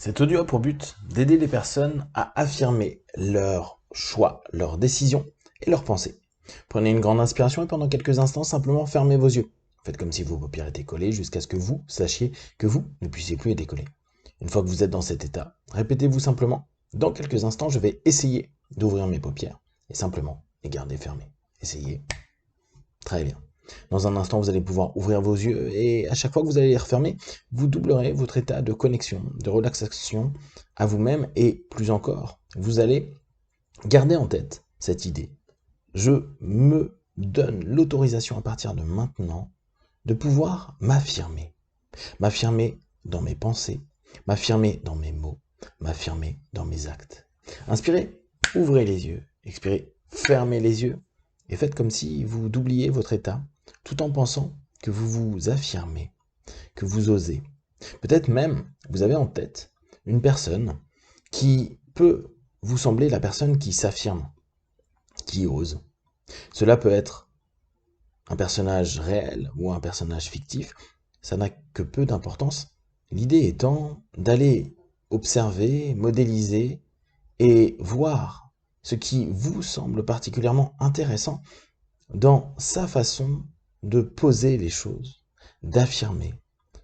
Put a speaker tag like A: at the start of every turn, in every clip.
A: Cet audio a pour but d'aider les personnes à affirmer leurs choix, leurs décisions et leurs pensées. Prenez une grande inspiration et pendant quelques instants, simplement fermez vos yeux. Faites comme si vos paupières étaient collées jusqu'à ce que vous sachiez que vous ne puissiez plus les décoller. Une fois que vous êtes dans cet état, répétez-vous simplement: dans quelques instants, je vais essayer d'ouvrir mes paupières et simplement les garder fermées. Essayez. Très bien. Dans un instant, vous allez pouvoir ouvrir vos yeux et à chaque fois que vous allez les refermer, vous doublerez votre état de connexion, de relaxation à vous-même et plus encore, vous allez garder en tête cette idée. Je me donne l'autorisation à partir de maintenant de pouvoir m'affirmer. M'affirmer dans mes pensées, m'affirmer dans mes mots, m'affirmer dans mes actes. Inspirez, ouvrez les yeux. Expirez, fermez les yeux et faites comme si vous doubliez votre état tout en pensant que vous vous affirmez, que vous osez. Peut-être même, vous avez en tête une personne qui peut vous sembler la personne qui s'affirme, qui ose. Cela peut être un personnage réel ou un personnage fictif, ça n'a que peu d'importance. L'idée étant d'aller observer, modéliser et voir ce qui vous semble particulièrement intéressant dans sa façon de poser les choses, d'affirmer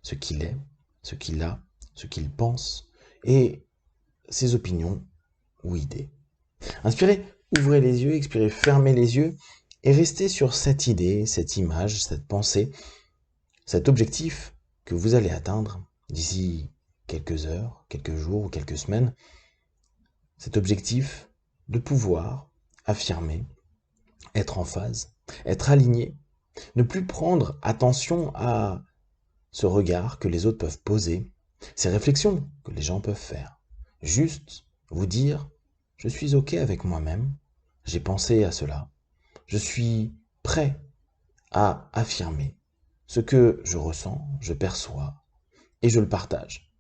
A: ce qu'il est, ce qu'il a, ce qu'il pense et ses opinions ou idées. Inspirez, ouvrez les yeux, expirez, fermez les yeux et restez sur cette idée, cette image, cette pensée, cet objectif que vous allez atteindre d'ici quelques heures, quelques jours ou quelques semaines. Cet objectif de pouvoir affirmer, être en phase, être aligné, ne plus prendre attention à ce regard que les autres peuvent poser, ces réflexions que les gens peuvent faire. Juste vous dire: je suis OK avec moi-même, j'ai pensé à cela, je suis prêt à affirmer ce que je ressens, je perçois et je le partage.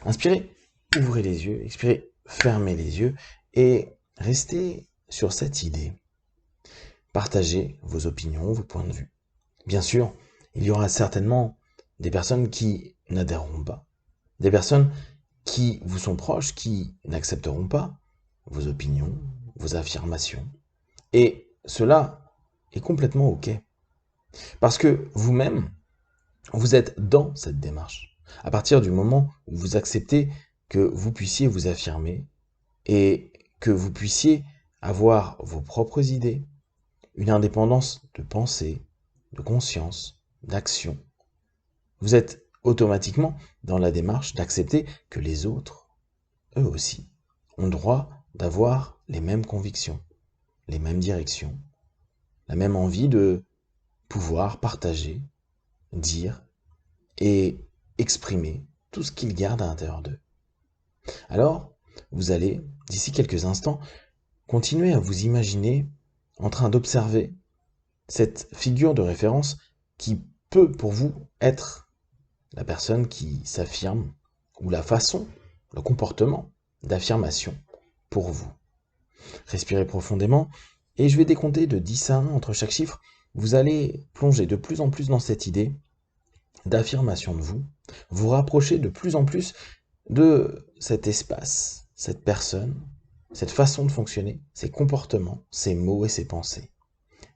A: Inspirez, ouvrez les yeux, expirez, fermez les yeux et restez sur cette idée. Partagez vos opinions, vos points de vue. Bien sûr, il y aura certainement des personnes qui n'adhéreront pas, des personnes qui vous sont proches, qui n'accepteront pas vos opinions, vos affirmations. Et cela est complètement OK. Parce que vous-même, vous êtes dans cette démarche. À partir du moment où vous acceptez que vous puissiez vous affirmer et que vous puissiez avoir vos propres idées, une indépendance de pensée, de conscience, d'action, vous êtes automatiquement dans la démarche d'accepter que les autres, eux aussi, ont droit d'avoir les mêmes convictions, les mêmes directions, la même envie de pouvoir partager, dire et exprimer tout ce qu'ils gardent à l'intérieur d'eux. Alors, vous allez, d'ici quelques instants, continuer à vous imaginer en train d'observer cette figure de référence qui peut pour vous être la personne qui s'affirme ou la façon, le comportement d'affirmation pour vous. Respirez profondément et je vais décompter de 10 à 1 entre chaque chiffre. Vous allez plonger de plus en plus dans cette idée d'affirmation de vous, vous rapprocher de plus en plus de cet espace, cette personne, cette façon de fonctionner, ses comportements, ses mots et ses pensées.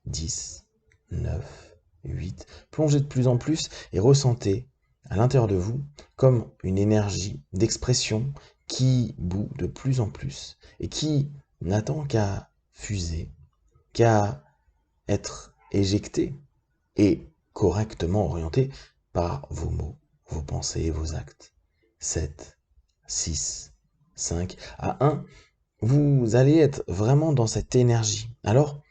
A: 10, 9, 8, plongez de plus en plus et ressentez à l'intérieur de vous comme une énergie d'expression qui bout de plus en plus et qui n'attend qu'à fuser, qu'à être éjectée et correctement orientée par vos mots, vos pensées et vos actes. 7, 6, 5, à 1, vous allez être vraiment dans cette énergie. Alors,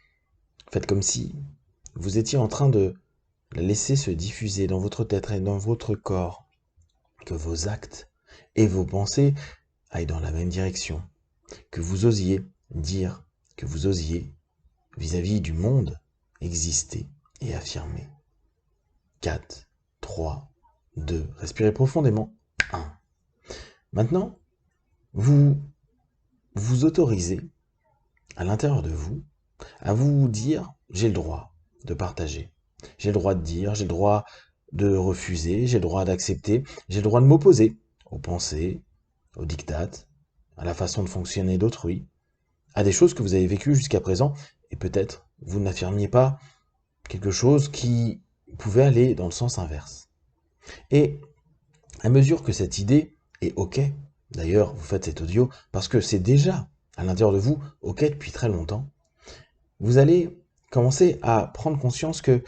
A: faites comme si vous étiez en train de la laisser se diffuser dans votre tête et dans votre corps, que vos actes et vos pensées aillent dans la même direction, que vous osiez dire, que vous osiez, vis-à-vis du monde, exister et affirmer. 4, 3, 2, respirez profondément. 1. Maintenant, vous vous autorisez à l'intérieur de vous à vous dire: j'ai le droit de partager, j'ai le droit de dire, j'ai le droit de refuser, j'ai le droit d'accepter, j'ai le droit de m'opposer aux pensées, aux diktats, à la façon de fonctionner d'autrui, à des choses que vous avez vécues jusqu'à présent, et peut-être vous n'affirmiez pas quelque chose qui pouvait aller dans le sens inverse. Et à mesure que cette idée est OK, d'ailleurs vous faites cet audio parce que c'est déjà à l'intérieur de vous OK depuis très longtemps, vous allez commencer à prendre conscience que,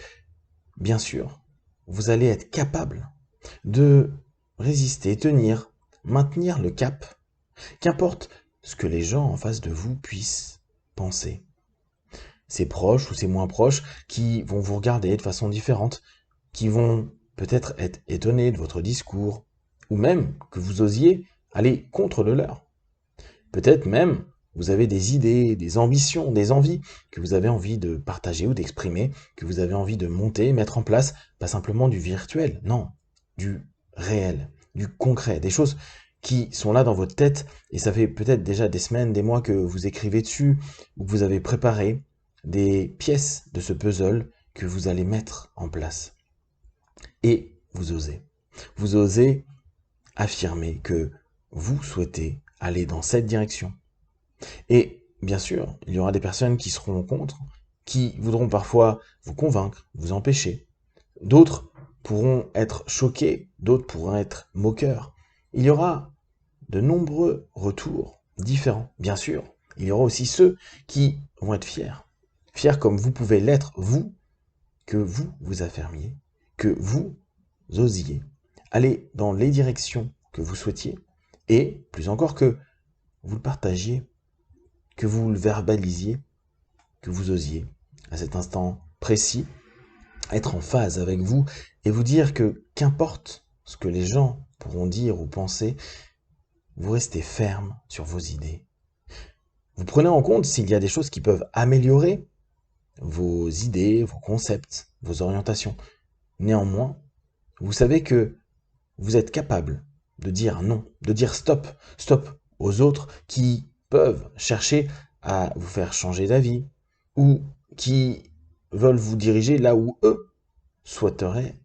A: bien sûr, vous allez être capable de résister, tenir, maintenir le cap, qu'importe ce que les gens en face de vous puissent penser. Ces proches ou ces moins proches qui vont vous regarder de façon différente, qui vont peut-être être étonnés de votre discours, ou même que vous osiez aller contre le leur. Peut-être même vous avez des idées, des ambitions, des envies que vous avez envie de partager ou d'exprimer, que vous avez envie de monter, mettre en place, pas simplement du virtuel, non, du réel, du concret, des choses qui sont là dans votre tête, et ça fait peut-être déjà des semaines, des mois que vous écrivez dessus, ou que vous avez préparé des pièces de ce puzzle que vous allez mettre en place. Et vous osez. Vous osez affirmer que vous souhaitez aller dans cette direction. Et bien sûr, il y aura des personnes qui seront contre, qui voudront parfois vous convaincre, vous empêcher. D'autres pourront être choqués, d'autres pourront être moqueurs. Il y aura de nombreux retours différents, bien sûr. Il y aura aussi ceux qui vont être fiers. Fiers comme vous pouvez l'être, vous, que vous affirmiez, que vous osiez aller dans les directions que vous souhaitiez, et plus encore que vous le partagiez, que vous le verbalisiez, que vous osiez, à cet instant précis, être en phase avec vous et vous dire que qu'importe ce que les gens pourront dire ou penser, vous restez ferme sur vos idées. Vous prenez en compte s'il y a des choses qui peuvent améliorer vos idées, vos concepts, vos orientations. Néanmoins, vous savez que vous êtes capable de dire non, de dire stop, stop aux autres qui peuvent chercher à vous faire changer d'avis ou qui veulent vous diriger là où eux souhaiteraient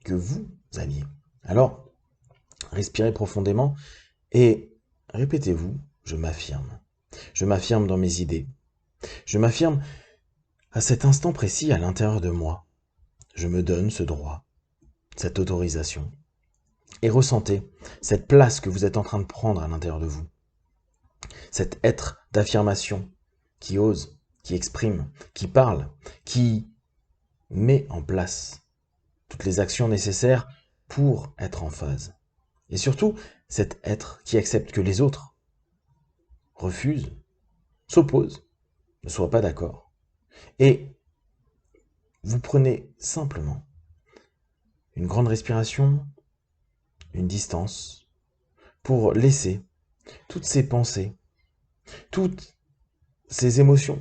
A: que vous alliez. Alors, respirez profondément et répétez-vous, je m'affirme. Je m'affirme dans mes idées. Je m'affirme à cet instant précis à l'intérieur de moi. Je me donne ce droit, cette autorisation. Et ressentez cette place que vous êtes en train de prendre à l'intérieur de vous. Cet être d'affirmation qui ose, qui exprime, qui parle, qui met en place toutes les actions nécessaires pour être en phase. Et surtout, cet être qui accepte que les autres refusent, s'opposent, ne soient pas d'accord. Et vous prenez simplement une grande respiration, une distance, pour laisser toutes ces pensées, toutes ces émotions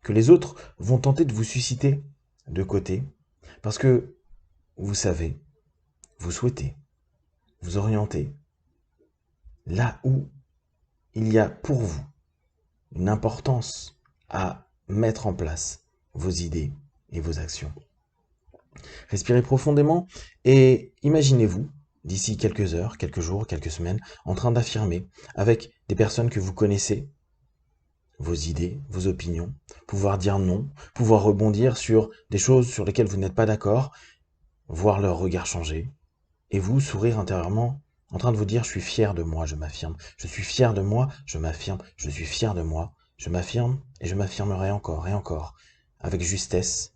A: que les autres vont tenter de vous susciter de côté, parce que vous savez, vous souhaitez, vous orienter là où il y a pour vous une importance à mettre en place vos idées et vos actions. Respirez profondément et imaginez-vous, d'ici quelques heures, quelques jours, quelques semaines, en train d'affirmer avec des personnes que vous connaissez vos idées, vos opinions, pouvoir dire non, pouvoir rebondir sur des choses sur lesquelles vous n'êtes pas d'accord, voir leur regard changer, et vous sourire intérieurement, en train de vous dire « je suis fier de moi, je m'affirme, je suis fier de moi, je m'affirme, je suis fier de moi, je m'affirme et je m'affirmerai encore et encore, avec justesse ».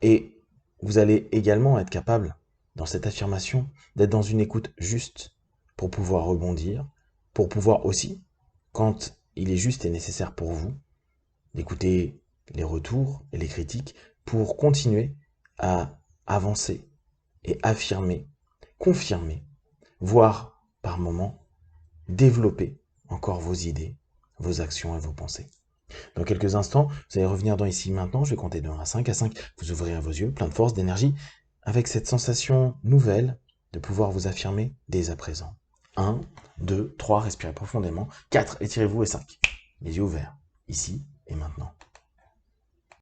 A: Et vous allez également être capable, dans cette affirmation, d'être dans une écoute juste pour pouvoir rebondir, pour pouvoir aussi, quand il est juste et nécessaire pour vous, d'écouter les retours et les critiques pour continuer à avancer et affirmer, confirmer, voire par moments développer encore vos idées, vos actions et vos pensées. Dans quelques instants, vous allez revenir dans Ici Maintenant, je vais compter de 1 à 5. À 5, vous ouvrirez vos yeux, plein de force, d'énergie, avec cette sensation nouvelle de pouvoir vous affirmer dès à présent. 1, 2, 3, respirez profondément. 4, étirez-vous et 5. Les yeux ouverts, ici et maintenant.